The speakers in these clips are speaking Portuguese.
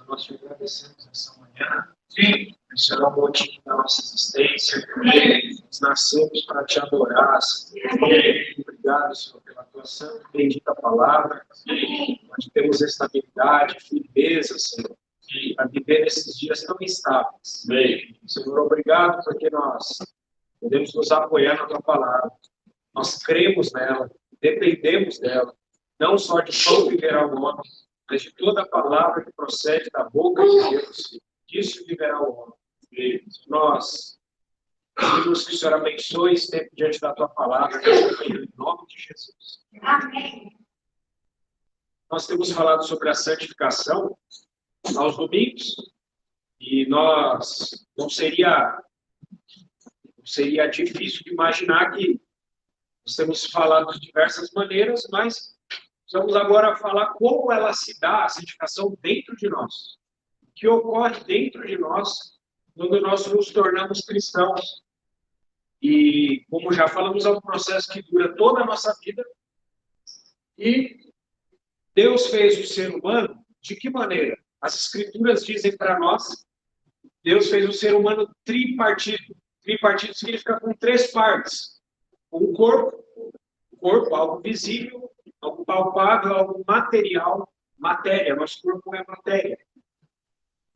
nós te agradecemos essa manhã. Sim. O Senhor é o motivo da nossa existência. Nós nascemos para te adorar. Obrigado, Senhor, pela tua santa e bendita palavra. Nós temos estabilidade, firmeza, Senhor, para viver nesses dias tão instáveis. Senhor, obrigado porque nós podemos nos apoiar na tua palavra. Nós cremos nela, dependemos dela. Não só de pão viverá o homem, mas de toda a palavra que procede da boca de Deus. Disso viverá o homem. Nós pedimos que o Senhor abençoe esse tempo diante da tua palavra, em nome de Jesus. Amém. Nós temos falado sobre a santificação aos domingos, e não seria difícil de imaginar que nós temos falado de diversas maneiras, mas vamos agora falar como ela se dá, a santificação dentro de nós. O que ocorre dentro de nós quando nós nos tornamos cristãos. E, como já falamos, é um processo que dura toda a nossa vida. E Deus fez o ser humano de que maneira? As Escrituras dizem para nós, Deus fez o ser humano tripartido. Tripartido significa com 3 partes. Um corpo, algo visível, algo palpável, algo material, matéria. Nosso corpo é matéria.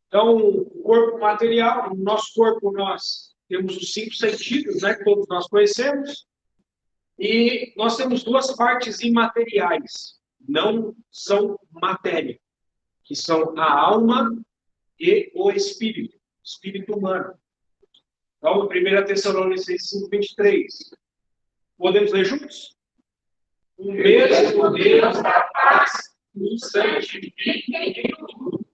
Então, o corpo material, no nosso corpo nós temos os 5 sentidos, né, que todos nós conhecemos, e nós temos 2 partes imateriais, não são matéria, que são a alma e o espírito humano. Então, 1 Tessalonicenses 5:23. Podemos ler juntos? O mesmo Deus da paz nos santifique em tudo,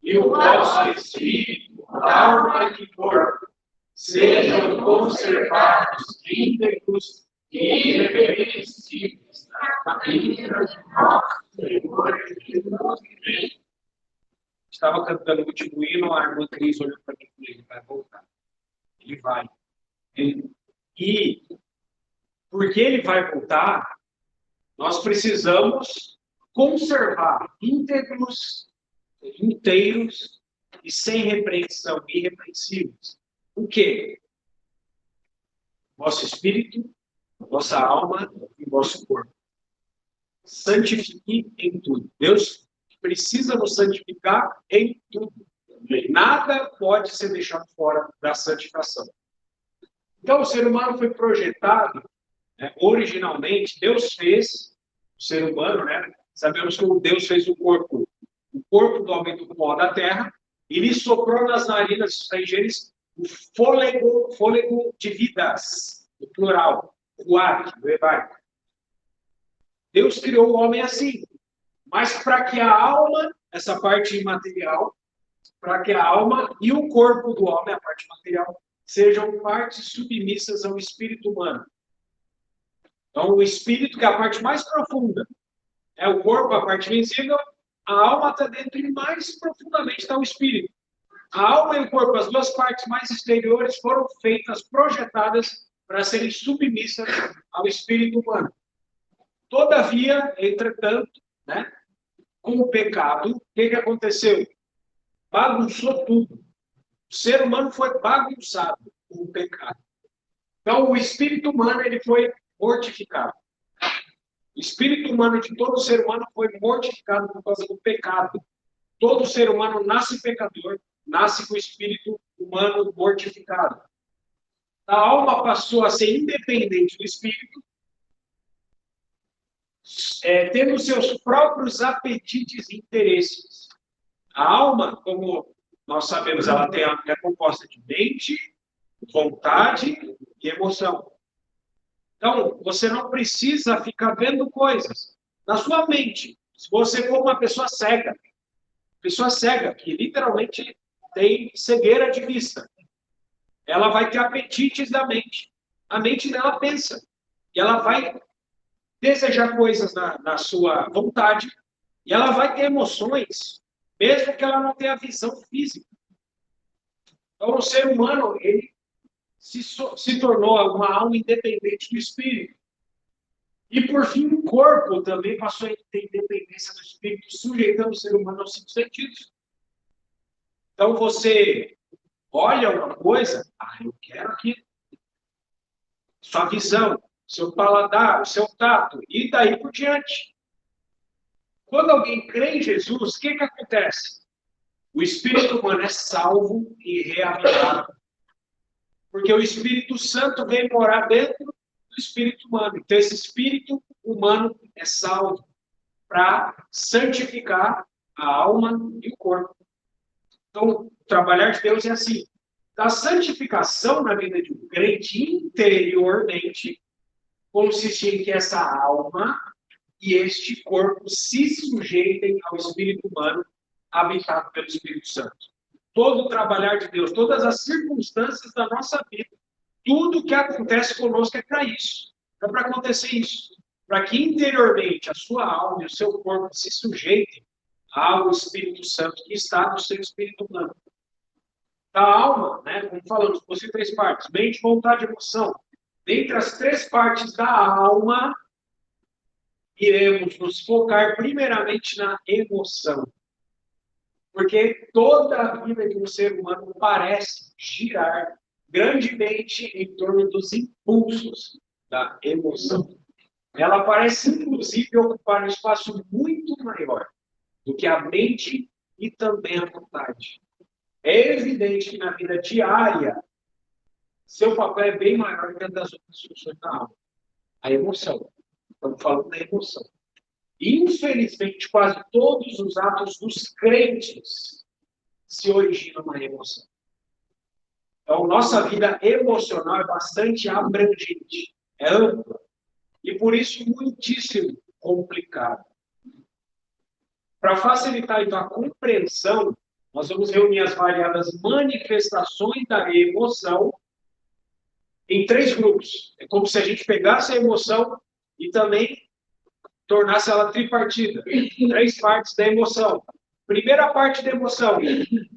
e o vosso espírito, alma e corpo sejam conservados íntegros e irrepreensíveis na vida de nosso Senhor Jesus Cristo. Estava cantando o último hino, a irmã Cris olhou para mim e falou: ele vai voltar. Ele vai. E porque ele vai voltar, nós precisamos conservar íntegros, inteiros e sem repreensão, irrepreensíveis. O quê? Vosso espírito, vossa alma e vosso corpo. Santifique em tudo. Deus precisa nos santificar em tudo. Nada pode ser deixado fora da santificação. Então, o ser humano foi projetado, originalmente, Deus fez o ser humano, né? Sabemos que Deus fez o corpo do homem do pó da terra, e lhe soprou nas narinas estrangeiras o fôlego de vidas, no plural, o ar, o hebraico. Deus criou o homem assim, mas para que a alma, essa parte imaterial, para que a alma e o corpo do homem, a parte material, sejam partes submissas ao espírito humano. Então, o espírito, que é a parte mais profunda, é o corpo, a parte visível, a alma está dentro e mais profundamente está o espírito. A alma e o corpo, as 2 partes mais exteriores, foram feitas, projetadas para serem submissas ao espírito humano. Todavia, entretanto, né, com o pecado, o que aconteceu? Bagunçou tudo. O ser humano foi bagunçado com o pecado. Então, o espírito humano ele foi mortificado. O espírito humano de todo ser humano foi mortificado por causa do pecado. Todo ser humano nasce pecador, nasce com o espírito humano mortificado. A alma passou a ser independente do espírito, tendo seus próprios apetites e interesses. A alma, como nós sabemos, ela é composta de mente, vontade e emoção. Então, você não precisa ficar vendo coisas na sua mente. Se você for uma pessoa cega, que literalmente tem cegueira de vista, ela vai ter apetites da mente. A mente dela pensa. E ela vai desejar coisas na sua vontade. E ela vai ter emoções, mesmo que ela não tenha visão física. Então, o ser humano, ele se tornou uma alma independente do espírito. E, por fim, o corpo também passou a ter independência do espírito, sujeitando o ser humano aos 5 sentidos. Então, você olha uma coisa, eu quero aquilo. Sua visão, seu paladar, o seu tato, e daí por diante. Quando alguém crê em Jesus, o que acontece? O espírito humano é salvo e reavivado. Porque o Espírito Santo vem morar dentro do espírito humano. Então, esse espírito humano é salvo para santificar a alma e o corpo. Então, o trabalhar de Deus é assim. A santificação na vida de um crente interiormente consiste em que essa alma e este corpo se sujeitem ao espírito humano habitado pelo Espírito Santo. Todo o trabalhar de Deus, todas as circunstâncias da nossa vida, tudo que acontece conosco é para isso. É para acontecer isso. Para que interiormente a sua alma e o seu corpo se sujeitem ao Espírito Santo que está no seu espírito humano. A alma, né, como falamos, possui três partes: mente, vontade e emoção. Dentre as três partes da alma, iremos nos focar primeiramente na emoção. Porque toda a vida de um ser humano parece girar grandemente em torno dos impulsos da emoção. Ela parece, inclusive, ocupar um espaço muito maior do que a mente e também a vontade. É evidente que na vida diária, seu papel é bem maior que a das outras funções da alma. A emoção. Estamos falando da emoção. Infelizmente, quase todos os atos dos crentes se originam na emoção. Então, nossa vida emocional é bastante abrangente, é ampla, e por isso muitíssimo complicada. Para facilitar então, a compreensão, nós vamos reunir as variadas manifestações da emoção em três grupos. É como se a gente pegasse a emoção e também tornasse ela tripartida. Três partes da emoção. Primeira parte da emoção,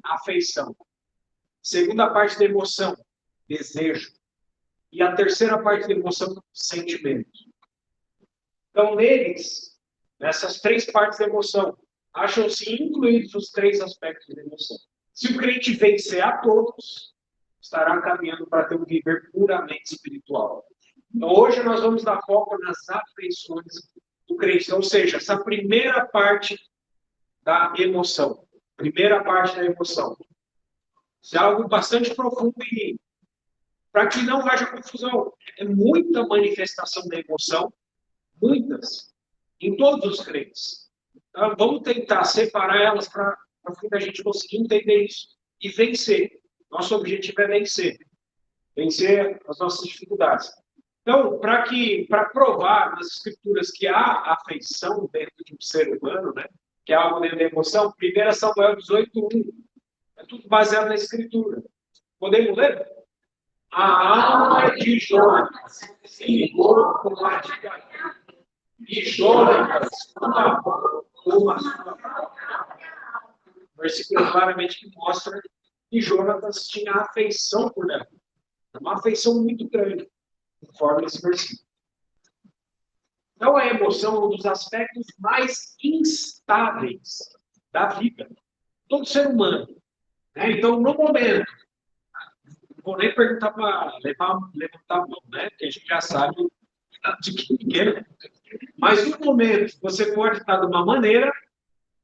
afeição. Segunda parte da emoção, desejo. E a terceira parte da emoção, sentimento. Então, neles, nessas três partes da emoção, acham-se incluídos os três aspectos da emoção. Se o crente vencer a todos, estará caminhando para ter um viver puramente espiritual. Então, hoje nós vamos dar foco nas afeições do crente. Ou seja, essa primeira parte da emoção. Primeira parte da emoção. Isso é algo bastante profundo em mim. Para que não haja confusão. É muita manifestação da emoção, muitas, em todos os crentes. Então, vamos tentar separar elas para a gente conseguir entender isso e vencer. Nosso objetivo é vencer. Vencer as nossas dificuldades. Então, para provar nas escrituras que há afeição dentro de um ser humano, né, que é algo dentro da emoção, 1 Samuel 18:1. É tudo baseado na escritura. Podemos ler? A alma de Jonas se ligou com a de Davi, e Jonas com a sua. Versículo claramente que mostra que Jonas tinha afeição por Davi. Uma afeição muito grande, conforme esse versículo. Então, a emoção é um dos aspectos mais instáveis da vida. Todo ser humano. Né? Então, no momento, não vou nem perguntar para levantar a mão, né? Porque a gente já sabe de que é. Mas no momento, você pode estar de uma maneira,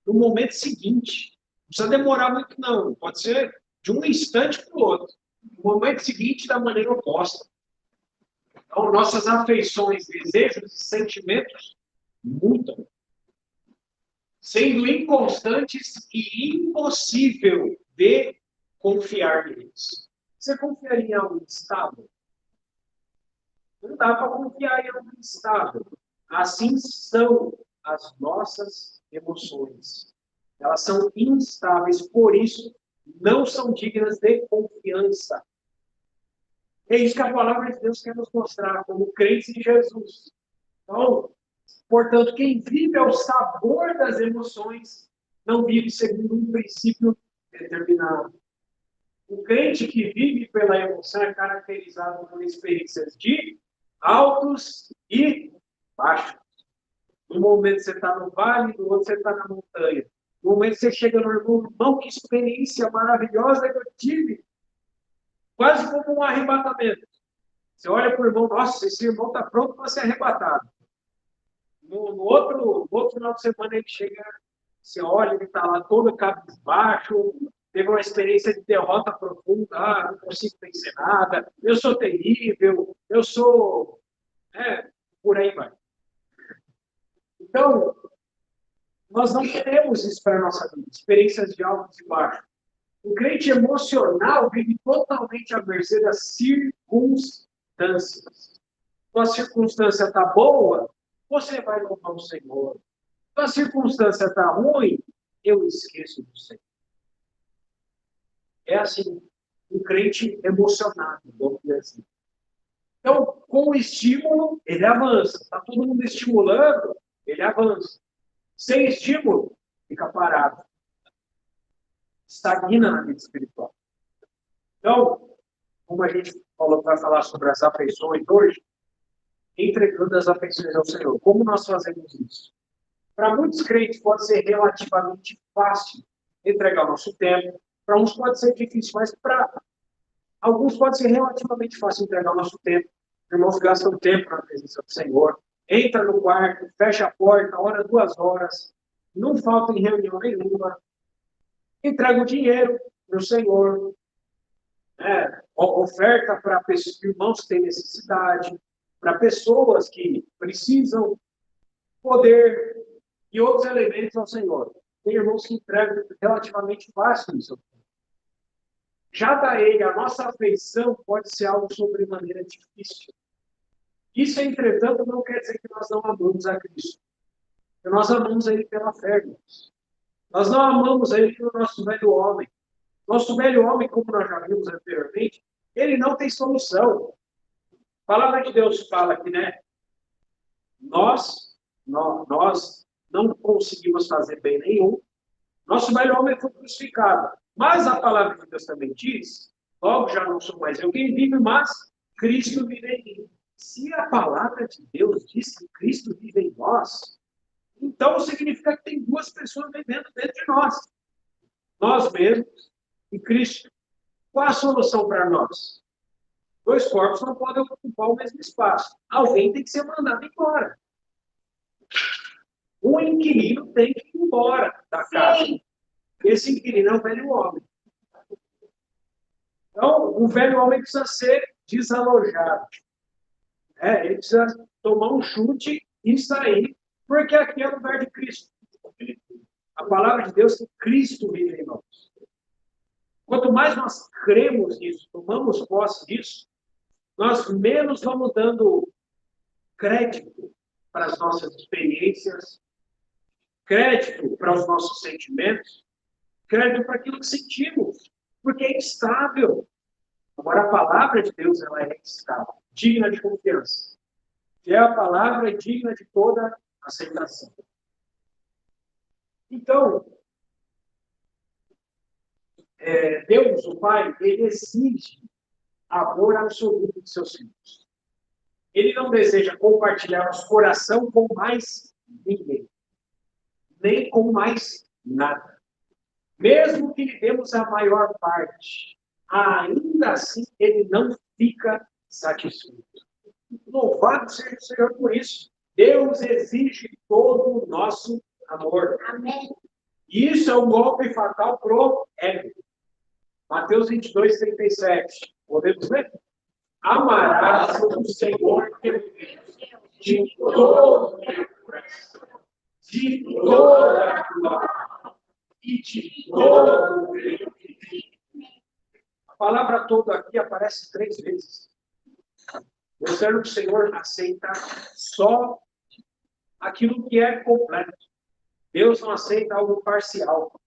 no momento seguinte. Não precisa demorar muito, não. Pode ser de um instante para o outro. No momento seguinte, da maneira oposta. Então, nossas afeições, desejos e sentimentos mudam, sendo inconstantes e impossível de confiar neles. Você confiaria em algo estável? Não dá para confiar em algo estável. Assim são as nossas emoções. Elas são instáveis, por isso não são dignas de confiança. É isso que a palavra de Deus quer nos mostrar, como crentes em Jesus. Então, portanto, quem vive ao sabor das emoções, não vive segundo um princípio determinado. O crente que vive pela emoção é caracterizado por experiências de altos e baixos. No momento você está no vale, no outro você está na montanha. No momento que você chega no irmão, que experiência maravilhosa que eu tive. Quase como um arrebatamento. Você olha para o irmão, nossa, esse irmão está pronto para ser arrebatado. No outro final de semana ele chega, você olha, ele está lá todo cabisbaixo, teve uma experiência de derrota profunda, não consigo vencer nada, eu sou terrível, eu sou... por aí vai. Então, nós não queremos isso para a nossa vida, experiências de altos e baixos. O crente emocional vive totalmente à mercê das circunstâncias. Sua circunstância está boa, você vai louvar o Senhor. Sua circunstância está ruim, eu esqueço do Senhor. É assim, um crente emocionado, vamos dizer assim. Então, com o estímulo, ele avança. Está todo mundo estimulando, ele avança. Sem estímulo, fica parado. Estagna na vida espiritual. Então, como a gente falou para falar sobre as afeições hoje, entregando as afeições ao Senhor. Como nós fazemos isso? Para muitos crentes pode ser relativamente fácil entregar o nosso tempo. Para uns pode ser difícil, mas para alguns pode ser relativamente fácil entregar o nosso tempo. Os irmãos gastam tempo na presença do Senhor. Entra no quarto, fecha a porta, ora 2 horas. Não falta em reunião nenhuma. Entrega o dinheiro para o Senhor. Oferta para irmãos que têm necessidade, para pessoas que precisam poder e outros elementos ao Senhor. Tem irmãos que entregam relativamente fácil isso. Já daí, a nossa afeição pode ser algo sobremaneira difícil. Isso, entretanto, não quer dizer que nós não amamos a Cristo. Porque nós amamos Ele pela fé, irmãos. Nós não amamos Ele pelo nosso velho homem. Nosso velho homem, como nós já vimos anteriormente, ele não tem solução. A palavra de Deus fala que, nós não conseguimos fazer bem nenhum. Nosso velho homem foi crucificado. Mas a palavra de Deus também diz, logo já não sou mais eu quem vive, mas Cristo vive em mim. Se a palavra de Deus diz que Cristo vive em nós, então significa que tem 2 pessoas vivendo dentro de nós. Nós mesmos e Cristo. Qual a solução para nós? 2 corpos não podem ocupar o mesmo espaço. Alguém tem que ser mandado embora. Um inquilino tem que ir embora da casa. Sim. Esse inquilino é o velho homem. Então, o velho homem precisa ser desalojado. Ele precisa tomar um chute e sair, porque aqui é o lugar de Cristo. A palavra de Deus é que Cristo vive em nós. Quanto mais nós cremos nisso, tomamos posse disso, nós menos vamos dando crédito para as nossas experiências, crédito para os nossos sentimentos, crédito para aquilo que sentimos, porque é instável. Agora, a palavra de Deus, ela é estável, digna de confiança. E a palavra é digna de toda aceitação. Então, Deus, o Pai, ele exige amor absoluto de seus filhos. Ele não deseja compartilhar nosso coração com mais ninguém, nem com mais nada. Mesmo que lhe demos a maior parte, ainda assim ele não fica satisfeito. Louvado seja o Senhor por isso. Deus exige todo o nosso amor. Amém. Isso é um golpe fatal pro ego. Mateus 22, 37. Podemos ver? Amarás o Senhor teu Deus de todo o teu coração, de toda a tua alma e de todo o teu espírito. A palavra toda aqui aparece 3 vezes. Mostrando que o Senhor aceita só aquilo que é completo. Deus não aceita algo parcial.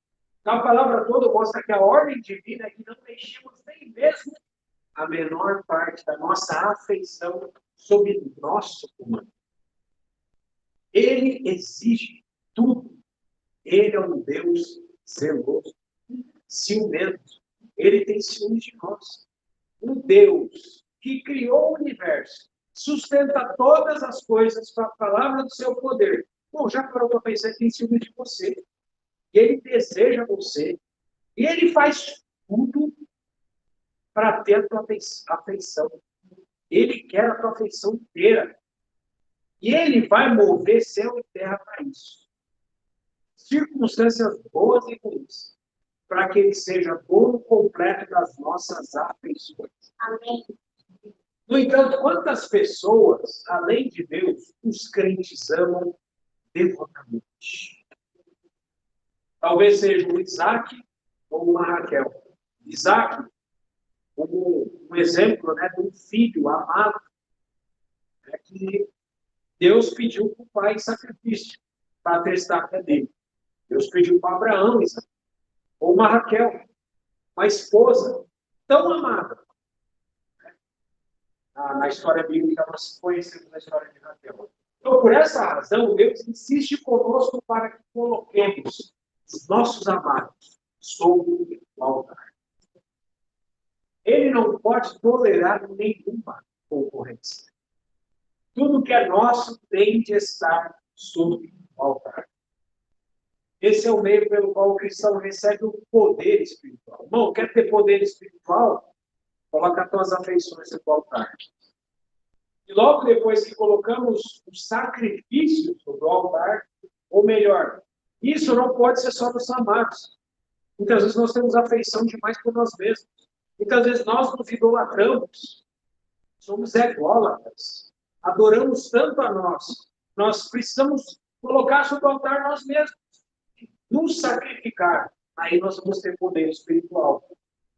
Então, a palavra toda mostra que a ordem divina é que não deixemos nem mesmo a menor parte da nossa afeição sobre o nosso comando. Ele exige tudo. Ele é um Deus zeloso, ciumento. Ele tem ciúmes de nós. Um Deus que criou o universo, sustenta todas as coisas com a palavra do seu poder. Bom, já parou para pensar que tem ciúme de você. E Ele deseja você. E Ele faz tudo para ter a tua afeição. Ele quer a tua afeição inteira. E Ele vai mover céu e terra para isso. Circunstâncias boas e ruins, para que Ele seja dono completo das nossas afeições. Amém. No entanto, quantas pessoas, além de Deus, os crentes amam devotamente? Talvez seja um Isaac ou uma Raquel. Isaac, como um exemplo, né, de um filho amado, né, que Deus pediu para o pai sacrifício para testar a fé dele. Deus pediu para Abraão, Isaac. Ou uma Raquel, uma esposa tão amada. Na história bíblica, nós conhecemos a história de Raquel. Então, por essa razão, Deus insiste conosco para que coloquemos os nossos amados sobre o altar. Ele não pode tolerar nenhuma concorrência. Tudo que é nosso tem de estar sobre o altar. Esse é o meio pelo qual o cristão recebe o poder espiritual. Irmão, quer ter poder espiritual? Coloca as tuas afeições sobre o altar. E logo depois que colocamos o sacrifício sobre o altar, ou melhor, isso não pode ser só dos amados. Muitas vezes nós temos afeição demais por nós mesmos. Muitas vezes nós nos idolatramos. Somos ególatras. Adoramos tanto a nós. Nós precisamos colocar sobre o altar nós mesmos. Nos sacrificar. Aí nós vamos ter poder espiritual.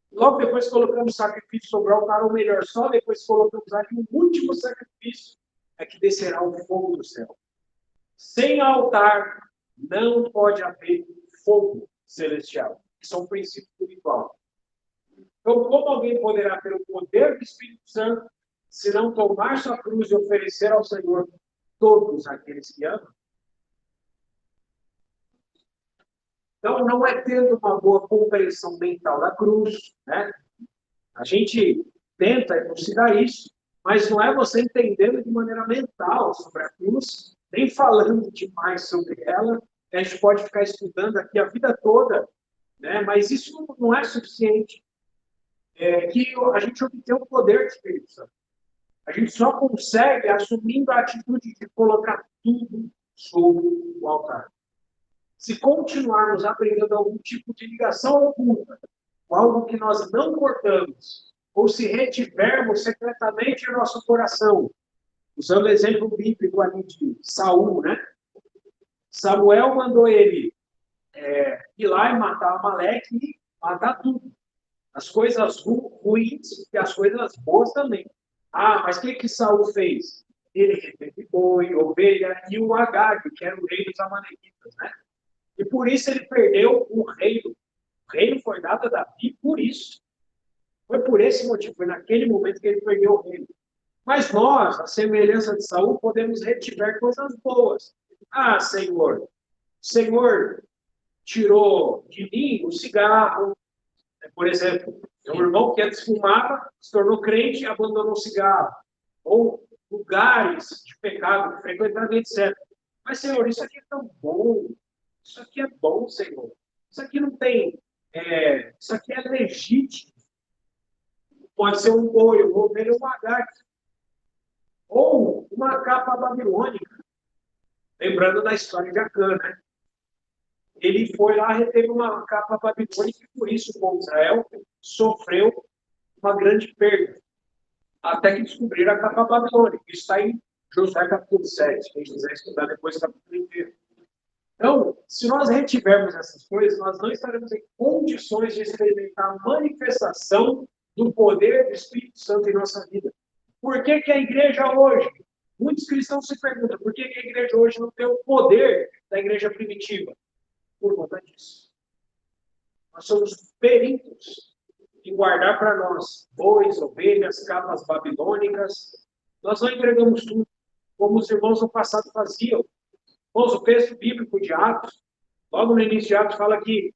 Logo depois colocamos sacrifício sobre o altar, ou melhor, só depois colocamos ali o último sacrifício, é que descerá o fogo do céu. Sem altar, não pode haver fogo celestial. Isso é um princípio espiritual. Então, como alguém poderá ter o poder do Espírito Santo se não tomar sua cruz e oferecer ao Senhor todos aqueles que amam? Então, não é tendo uma boa compreensão mental da cruz, né? A gente tenta elucidar isso, mas não é você entendendo de maneira mental sobre a cruz, nem falando demais sobre ela. A gente pode ficar estudando aqui a vida toda, né? Mas isso não é suficiente. Que a gente obtém o poder do Espírito Santo. A gente só consegue assumindo a atitude de colocar tudo sobre o altar. Se continuarmos aprendendo algum tipo de ligação oculta, algo que nós não cortamos, ou se retivermos secretamente em nosso coração, usando o exemplo bíblico ali de Saul, né? Samuel mandou ele ir lá e matar Amaleque e matar tudo. As coisas ruins e as coisas boas também. Ah, mas o que Saul fez? Ele reteve boi, ovelha e o Agag, que era o rei dos amalequitas, né? E por isso ele perdeu o reino. O reino foi dado a Davi por isso. Foi por esse motivo, foi naquele momento que ele perdeu o reino. Mas nós, a semelhança de Saul, podemos retiver coisas boas. Ah, Senhor, o Senhor tirou de mim o cigarro. Por exemplo, um irmão que antes fumava, se tornou crente e abandonou o cigarro. Ou lugares de pecado, frequentando, etc. Mas, Senhor, isso aqui é tão bom. Isso aqui é bom, Senhor. Isso aqui não tem... isso aqui é legítimo. Pode ser um boi, um ovelha, um lagarto. Ou uma capa babilônica. Lembrando da história de Acã, né? Ele foi lá, reteve uma capa babilônica e por isso o povo de Israel sofreu uma grande perda. Até que descobriram a capa babilônica. Isso está em Josué capítulo 7. Quem quiser estudar depois o capítulo inteiro. Então, se nós retivermos essas coisas, nós não estaremos em condições de experimentar a manifestação do poder do Espírito Santo em nossa vida. Por que a igreja hoje? Muitos cristãos se perguntam por que a igreja hoje não tem o poder da igreja primitiva? Por conta disso. Nós somos peritos em guardar para nós bois, ovelhas, capas babilônicas. Nós não entregamos tudo, como os irmãos no passado faziam. Irmãos, o texto bíblico de Atos, logo no início de Atos, fala que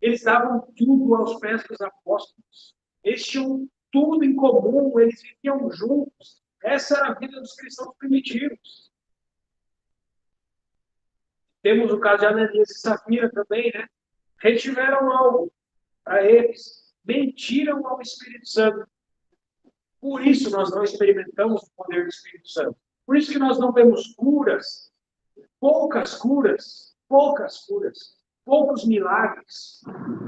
eles davam tudo aos pés dos apóstolos. Eles tinham tudo em comum, eles viviam juntos. Essa era a vida dos cristãos primitivos. Temos o caso de Ananias e Safira também, né? retiveram algo para eles, mentiram ao Espírito Santo. Por isso nós não experimentamos o poder do Espírito Santo. Por isso que nós não vemos curas, poucas curas, poucos milagres,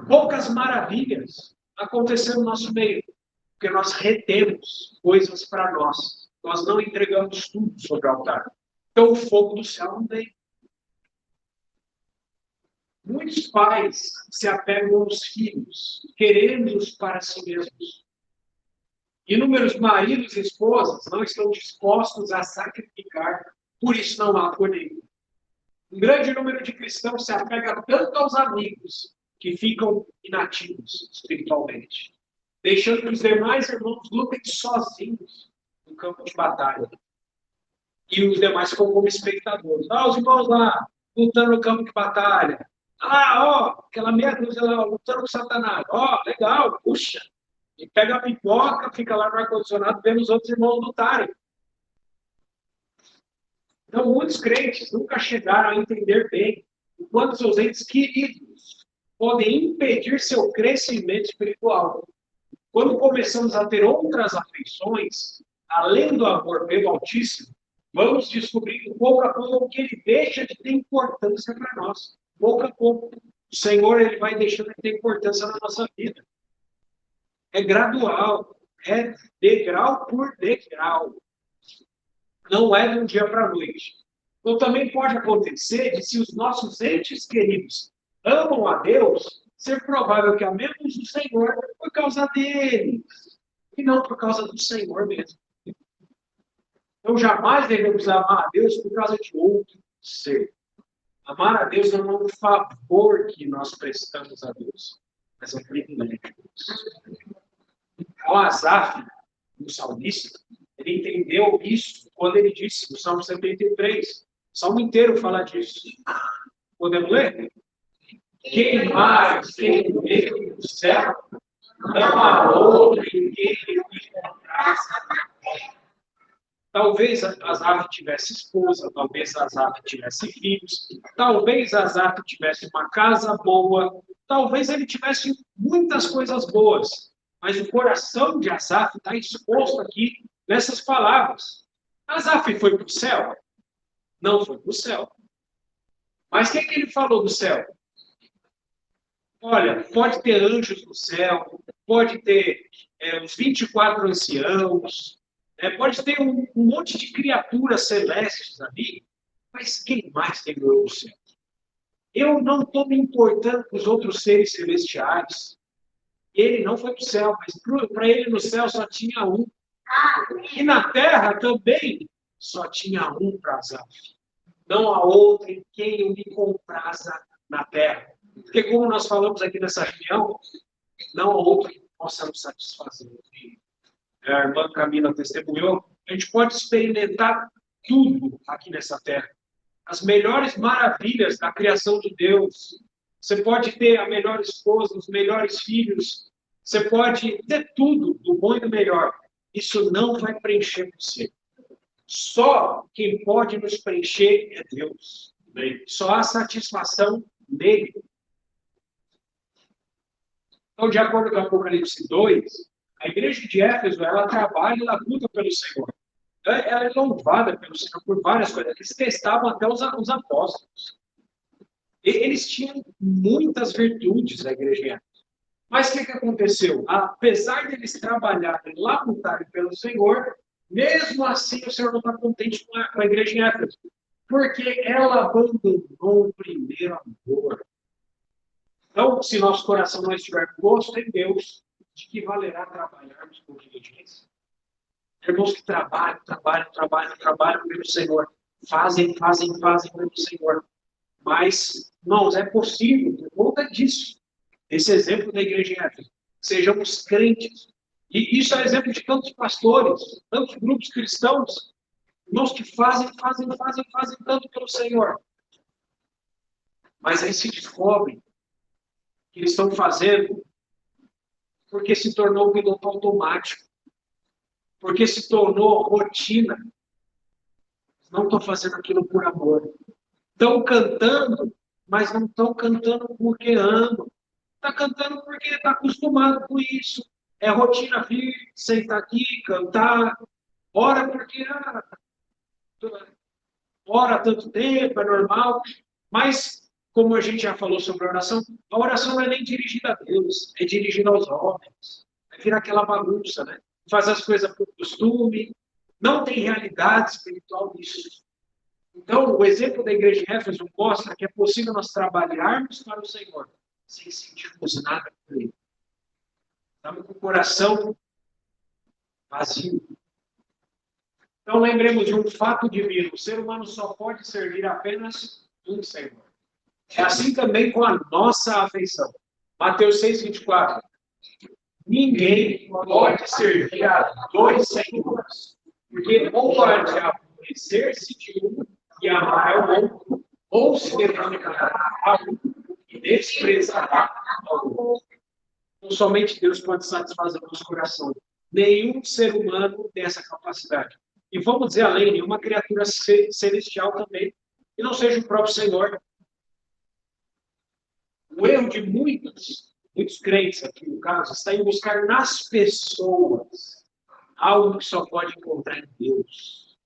poucas maravilhas acontecendo no nosso meio. Porque nós retemos coisas para nós. Nós não entregamos tudo sobre o altar. Então o fogo do céu não vem. Muitos pais se apegam aos filhos, querendo-os para si mesmos. Inúmeros maridos e esposas não estão dispostos a sacrificar, por isso não há poder. Um grande número de cristãos se apega tanto aos amigos que ficam inativos espiritualmente, deixando que os demais irmãos lutem sozinhos no campo de batalha. E os demais ficam como espectadores. Os irmãos lá, lutando no campo de batalha. Aquela meia dúzia lá, lutando com Satanás. Legal, puxa. E pega a pipoca, fica lá no ar-condicionado, vendo os outros irmãos lutarem. Então, muitos crentes nunca chegaram a entender bem o quanto seus entes queridos podem impedir seu crescimento espiritual. Quando começamos a ter outras afeições, além do amor pelo Altíssimo, vamos descobrir pouco a pouco que ele deixa de ter importância para nós. Pouco a pouco. O Senhor ele vai deixando de ter importância na nossa vida. É gradual, é degrau por degrau. Não é de um dia para a noite. Então também pode acontecer de, se os nossos entes queridos amam a Deus, ser provável que amemos o Senhor por causa deles, e não por causa do Senhor mesmo. Então jamais devemos amar a Deus por causa de outro ser. Amar a Deus não é um favor que nós prestamos a Deus, mas é um privilégio. O Asaf, o salmista, ele entendeu isso quando ele disse, no Salmo 73, o salmo inteiro fala disso. Podemos ler? Quem mais tem medo do céu, não há outro em quem ele encontrasse. Talvez Asaf tivesse esposa, talvez Asaf tivesse filhos, talvez Asaf tivesse uma casa boa, talvez ele tivesse muitas coisas boas. Mas o coração de Asaf está exposto aqui nessas palavras. Asaf foi para o céu? Não foi para o céu. Mas o que ele falou do céu? Olha, pode ter anjos no céu, pode ter uns 24 anciãos, pode ter um monte de criaturas celestes ali, mas quem mais tem olho no céu? Eu não estou me importando com os outros seres celestiais. Ele não foi para o céu, mas para ele no céu só tinha um. E na terra também só tinha um para Asaf. Não há outro em quem eu me compraza na terra. Porque como nós falamos aqui nessa reunião, não há outro que possa nos satisfazer. A irmã Camila testemunhou, a gente pode experimentar tudo aqui nessa terra. As melhores maravilhas da criação de Deus. Você pode ter a melhor esposa, os melhores filhos. Você pode ter tudo, do bom e do melhor. Isso não vai preencher você. Só quem pode nos preencher é Deus. Só há satisfação nele. Então, de acordo com Apocalipse 2, a igreja de Éfeso, ela trabalha e ela luta pelo Senhor. Ela é louvada pelo Senhor por várias coisas. Eles testavam até os apóstolos. Eles tinham muitas virtudes, a igreja de Éfeso. Mas o que aconteceu? Apesar de eles trabalharem lá lutarem pelo Senhor, mesmo assim o Senhor não está contente com a igreja de Éfeso. Porque ela abandonou o primeiro amor. Então, se nosso coração não estiver posto em Deus, de que valerá trabalharmos com diligência? Irmãos que trabalham pelo Senhor. Fazem pelo Senhor. Mas, irmãos, é possível, por conta disso, esse exemplo da igreja em Éfeso, sejamos crentes. E isso é exemplo de tantos pastores, tantos grupos cristãos, irmãos que fazem tanto pelo Senhor. Mas aí se descobrem que eles estão fazendo porque se tornou piloto automático, porque se tornou rotina. Não estão fazendo aquilo por amor. Estão cantando mas não estão cantando porque amam. Está cantando porque está acostumado com isso. É rotina vir, sentar aqui, cantar. Ora porque ora tanto tempo, é normal. Mas, como a gente já falou sobre a oração não é nem dirigida a Deus, é dirigida aos homens. É virar aquela bagunça, né? Faz as coisas por costume, não tem realidade espiritual nisso. Então, o exemplo da igreja de Éfeso mostra que é possível nós trabalharmos para o Senhor sem sentirmos nada por Ele. Estamos com o coração vazio. Então, lembremos de um fato divino. O ser humano só pode servir apenas um Senhor. É assim também com a nossa afeição. Mateus 6,24. Ninguém pode servir a dois senhores, porque ou pode aborrecer-se de um e amar ao outro, ou se dedicará a um e desprezará ao outro. Então, somente Deus pode satisfazer o nosso coração. Nenhum ser humano tem essa capacidade. E vamos dizer além, nenhuma criatura celestial também, que não seja o próprio Senhor. O erro de muitos crentes aqui no caso, está em buscar nas pessoas algo que só pode encontrar em Deus.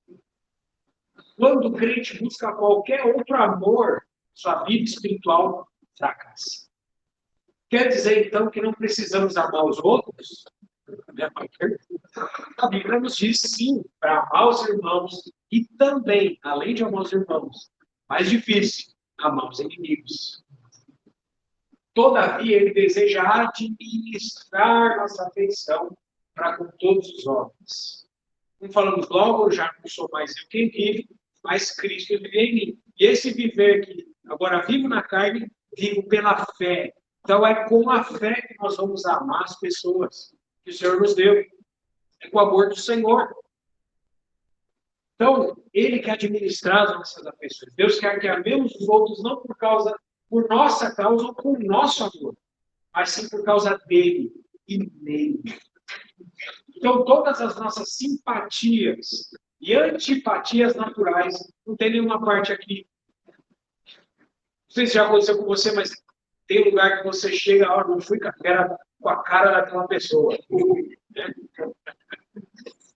Quando o crente busca qualquer outro amor, sua vida espiritual fracassa. Quer dizer, então, que não precisamos amar os outros? A Bíblia nos diz, sim, para amar os irmãos e também, além de amar os irmãos, mais difícil, amar os inimigos. Todavia, ele deseja administrar nossa afeição para com todos os homens. Como falamos logo, já não sou mais eu quem vive, mas Cristo vive em mim. E esse viver que agora vivo na carne, vivo pela fé. Então é com a fé que nós vamos amar as pessoas que o Senhor nos deu. É com o amor do Senhor. Então, Ele quer administrar as nossas afeições. Deus quer que amemos os outros não por nossa causa ou por nosso amor, mas sim por causa dele e nele. Então, todas as nossas simpatias e antipatias naturais, não tem nenhuma parte aqui. Não sei se já aconteceu com você, mas tem lugar que você chega, não fui com a cara daquela pessoa.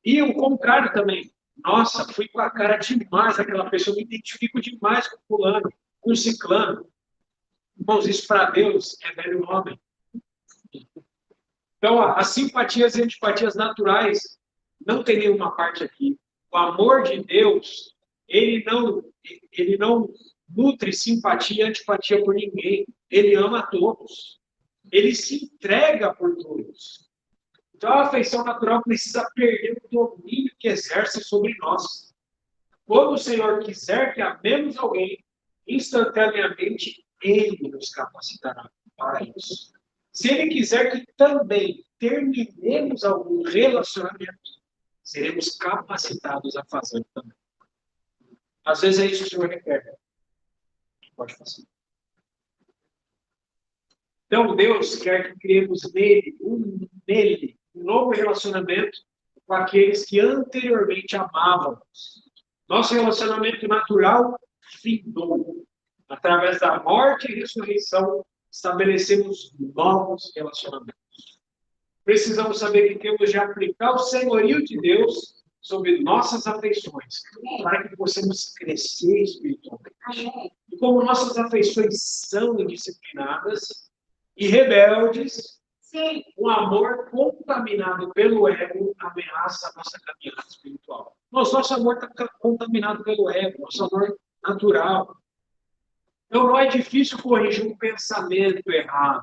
E o contrário também. Nossa, fui com a cara demais daquela pessoa, me identifico demais com fulano, com ciclano. Irmãos, isso para Deus é velho homem. Então, as simpatias e antipatias naturais não tem nenhuma parte aqui. O amor de Deus, ele não nutre simpatia e antipatia por ninguém. Ele ama a todos. Ele se entrega por todos. Então, a afeição natural precisa perder o domínio que exerce sobre nós. Quando o Senhor quiser que amemos alguém, instantaneamente, Ele nos capacitará para isso. Se Ele quiser que também terminemos algum relacionamento, seremos capacitados a fazer também. Às vezes é isso que o Senhor requer. Pode fazer. Então, Deus quer que criemos nele um novo relacionamento com aqueles que anteriormente amávamos. Nosso relacionamento natural findou. Através da morte e ressurreição, estabelecemos novos relacionamentos. Precisamos saber que temos de aplicar o senhorio de Deus sobre nossas afeições, para que possamos crescer espiritualmente. E como nossas afeições são indisciplinadas e rebeldes, um amor contaminado pelo ego ameaça a nossa caminhada espiritual. Nosso amor está contaminado pelo ego, nosso amor natural. Então, não é difícil corrigir um pensamento errado.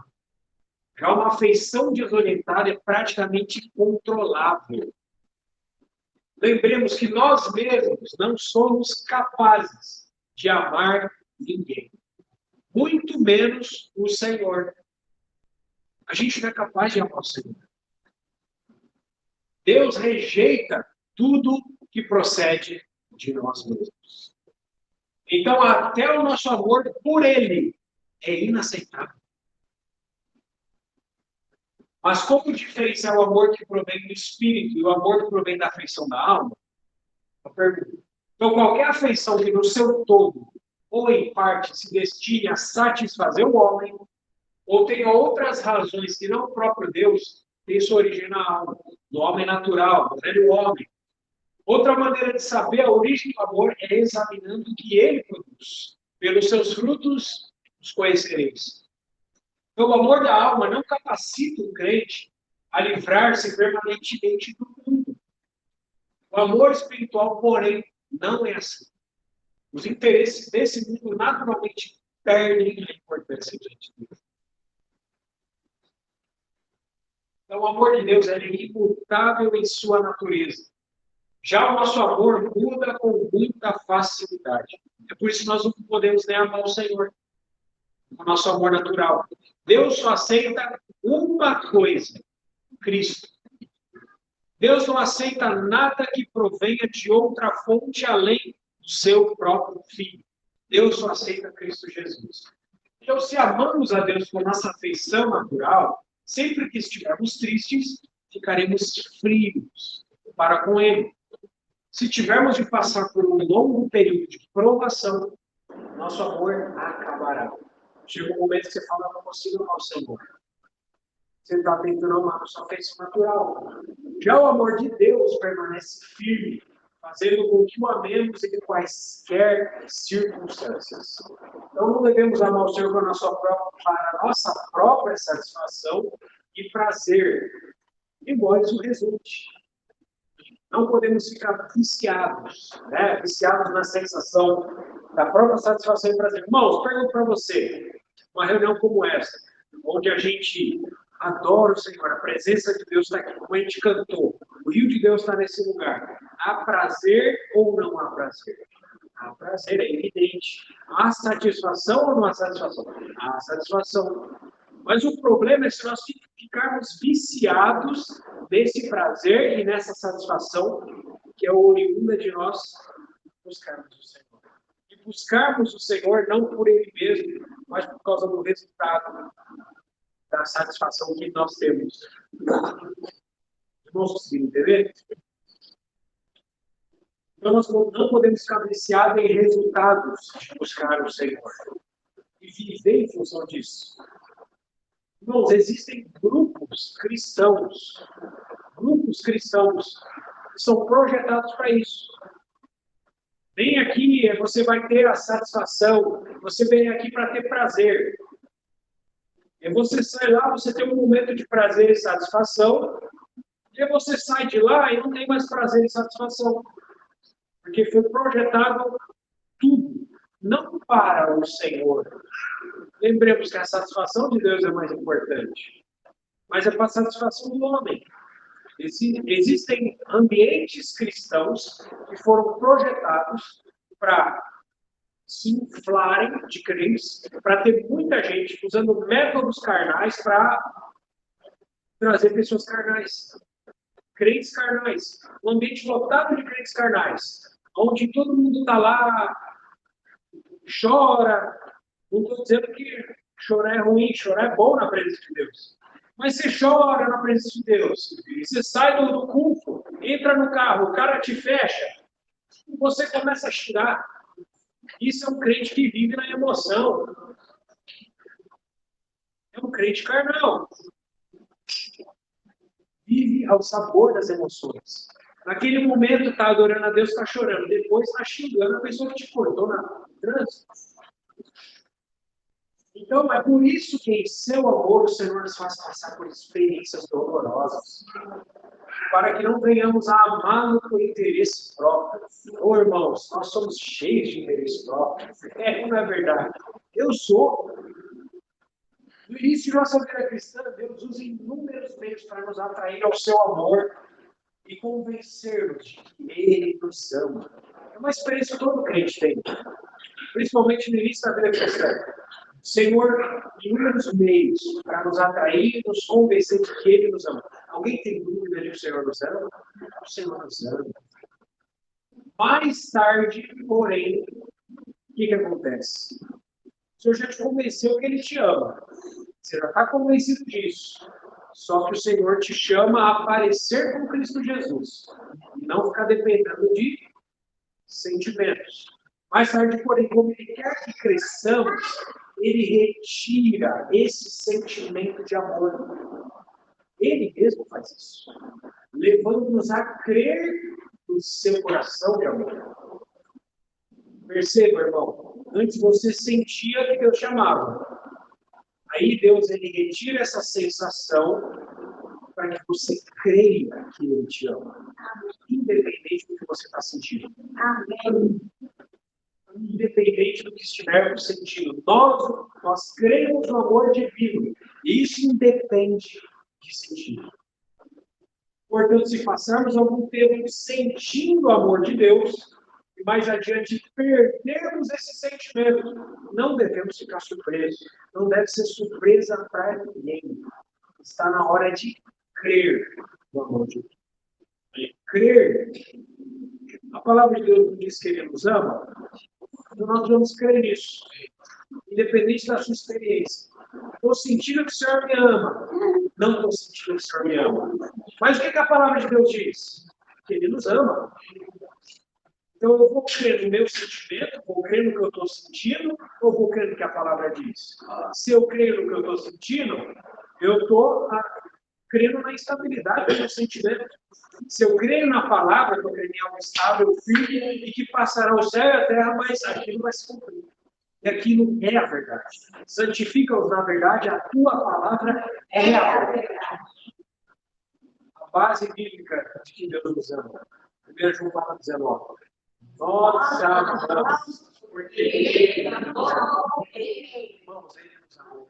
Já uma afeição desorientada é praticamente incontrolável. Lembremos que nós mesmos não somos capazes de amar ninguém. Muito menos o Senhor. A gente não é capaz de amar o Senhor. Deus rejeita tudo que procede de nós mesmos. Então, até o nosso amor por Ele é inaceitável. Mas como diferenciar o amor que provém do Espírito e o amor que provém da afeição da alma? Uma pergunta. Então, qualquer afeição que no seu todo ou em parte, se destine a satisfazer o homem, ou tenha outras razões que não o próprio Deus, tem sua origem na alma, no homem natural, no velho homem. Outra maneira de saber a origem do amor é examinando o que ele produz. Pelos seus frutos os conhecereis. Então, o amor da alma não capacita o crente a livrar-se permanentemente do mundo. O amor espiritual, porém, não é assim. Os interesses desse mundo naturalmente perdem a importância diante de Deus. Então, o amor de Deus é imutável em sua natureza. Já o nosso amor muda com muita facilidade. É por isso que nós não podemos nem amar o Senhor. O nosso amor natural. Deus só aceita uma coisa: Cristo. Deus não aceita nada que provenha de outra fonte além do seu próprio Filho. Deus só aceita Cristo Jesus. Então, se amamos a Deus com nossa afeição natural, sempre que estivermos tristes, ficaremos frios para com Ele. Se tivermos de passar por um longo período de provação, nosso amor acabará. Chega um momento que você fala: não consigo amar o Senhor. Você está tentando amar a sua afeição natural. Já o amor de Deus permanece firme, fazendo com que o amemos em quaisquer circunstâncias. Então, não devemos amar o Senhor para a nossa própria satisfação e prazer, embora isso resulte. Não podemos ficar viciados, viciados na sensação da própria satisfação e prazer. Irmãos, pergunto para você, uma reunião como essa, onde a gente adora o Senhor, a presença de Deus está aqui, como a gente cantou, o rio de Deus está nesse lugar. Há prazer ou não há prazer? Há prazer, é evidente. Há satisfação ou não há satisfação? Há satisfação. Mas o problema é se nós ficarmos viciados nesse prazer e nessa satisfação que é oriunda de nós buscarmos o Senhor. E buscarmos o Senhor não por Ele mesmo, mas por causa do resultado da satisfação que nós temos. Irmãos, conseguiram entender? Então, nós não podemos ficar viciados em resultados de buscar o Senhor. E viver em função disso. Irmãos, existem grupos cristãos que são projetados para isso. Vem aqui, você vai ter a satisfação, você vem aqui para ter prazer. E você sai lá, você tem um momento de prazer e satisfação, e você sai de lá e não tem mais prazer e satisfação. Porque foi projetado tudo, não para o Senhor. Lembremos que a satisfação de Deus é mais importante, mas é para a satisfação do homem. Existem ambientes cristãos que foram projetados para se inflarem de crentes, para ter muita gente usando métodos carnais para trazer pessoas carnais. Crentes carnais. Um ambiente lotado de crentes carnais, onde todo mundo está lá, chora. Não estou dizendo que chorar é ruim, chorar é bom na presença de Deus. Mas você chora na presença de Deus. Você sai do culto, entra no carro, o cara te fecha, e você começa a xingar. Isso é um crente que vive na emoção. É um crente carnal. Vive ao sabor das emoções. Naquele momento está adorando a Deus, está chorando. Depois está xingando a pessoa que te cortou na trânsito. Então, é por isso que em seu amor o Senhor nos faz passar por experiências dolorosas. Para que não venhamos a amá-lo por interesse próprio. Ô, irmãos, nós somos cheios de interesse próprio. Não é verdade. Eu sou. No início de nossa vida cristã, Deus usa inúmeros meios para nos atrair ao seu amor e convencer-nos de que Ele nos ama. É uma experiência que todo crente tem. Principalmente no início da vida cristã. O Senhor, inúmeros meios para nos atrair e nos convencer de que Ele nos ama. Alguém tem dúvida de que o Senhor nos ama? O Senhor nos ama. Mais tarde, porém, o que acontece? O Senhor já te convenceu que Ele te ama. Você já está convencido disso. Só que o Senhor te chama a aparecer com Cristo Jesus. E não ficar dependendo de sentimentos. Mais tarde, porém, como Ele quer que cresçamos, Ele retira esse sentimento de amor. Ele mesmo faz isso, levando-nos a crer no seu coração de amor. Perceba, irmão, antes você sentia que Deus te amava. Aí Deus ele retira essa sensação para que você creia que Ele te ama. Independente do que você está sentindo. Amém. Independente do que estivermos sentindo. Nós cremos no amor divino. E isso independe de sentir. Portanto, se passarmos algum tempo sentindo o amor de Deus, e mais adiante perdermos esse sentimento, não devemos ficar surpresos. Não deve ser surpresa para ninguém. Está na hora de crer no amor de Deus. Crer. A palavra de Deus diz que Ele nos ama, então nós vamos crer nisso. Independente da sua experiência. Estou sentindo que o Senhor me ama. Não estou sentindo que o Senhor me ama. Mas o que a palavra de Deus diz? Que Ele nos ama. Então eu vou crer no meu sentimento, vou crer no que eu estou sentindo, ou vou crer no que a palavra diz? Se eu crer no que eu estou sentindo, eu estou crendo na estabilidade do meu sentimento. Se eu creio na palavra, eu estou crendo em algo estável, firme, e que passará o céu e a terra, mas aquilo vai se cumprir. E aquilo é a verdade. Santifica-os na verdade, a tua palavra é a verdade. A base bíblica de que Deus nos ama. 1 João 4,19. Nós amamos porque Ele nos amou. Irmãos, Ele nos amou.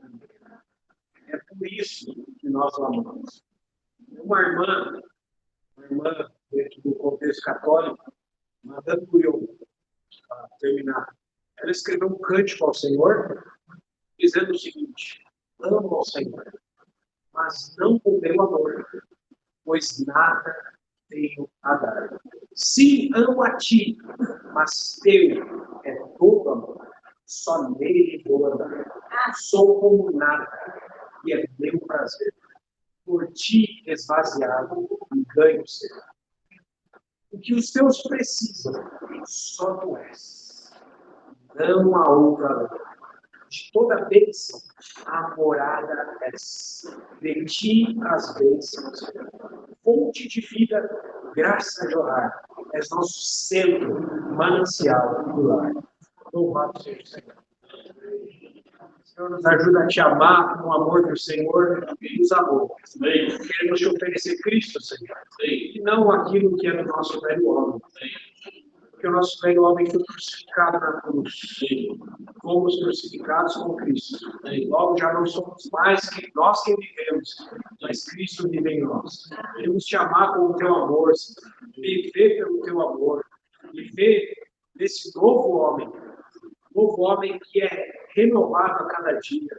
É por isso que nós o amamos. Uma irmã dentro do contexto católico, Madame Guyon, para terminar, ela escreveu um cântico ao Senhor, dizendo o seguinte: amo ao Senhor, mas não com meu amor, pois nada tenho a dar. Sim, amo a ti, mas teu é todo amor, só nele vou andar. Sou como nada, e é meu prazer. Por ti esvaziado e ganho ser. O que os teus precisam, só tu és. Não há outra. De toda bênção, a morada és. De ti as bênçãos. Fonte de vida, graça a jorrar. És nosso centro, manancial do lar. Louvado seja o Senhor. O Senhor nos ajuda a te amar com o amor do Senhor e nos amou. Queremos te oferecer Cristo, Senhor. E não aquilo que é do nosso velho homem. Porque o nosso velho homem foi crucificado na cruz. Fomos crucificados com Cristo. E logo já não somos mais que nós que vivemos, mas Cristo vive em nós. Queremos te amar com o teu amor, Senhor. Viver pelo teu amor. Viver nesse novo homem que é renovado a cada dia.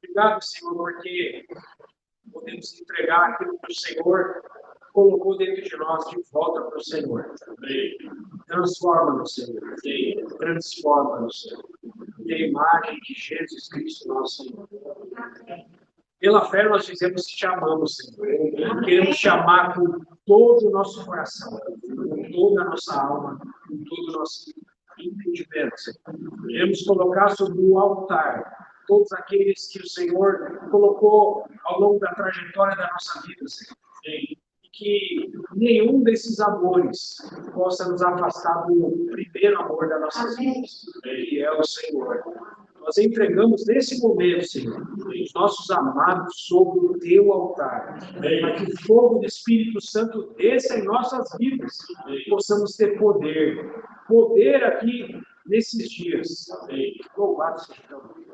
Obrigado, Senhor, porque podemos entregar aquilo que o Senhor colocou dentro de nós de volta para o Senhor. Transforma-nos, Senhor. Transforma-nos, Senhor. Na imagem de Jesus Cristo, nosso Senhor. Pela fé nós dizemos que te amamos, Senhor. Queremos te amar com todo o nosso coração, com toda a nossa alma, com todo o nosso entendimento, Senhor. Queremos colocar sobre o altar todos aqueles que o Senhor colocou ao longo da trajetória da nossa vida, Senhor. E que nenhum desses amores possa nos afastar do primeiro amor das nossas vidas, que é o Senhor. Nós entregamos nesse momento, Senhor, os nossos amados sobre o teu altar, para que o fogo do Espírito Santo desça em nossas vidas, e possamos ter poder aqui nesses dias. Louvado seja o teu nome.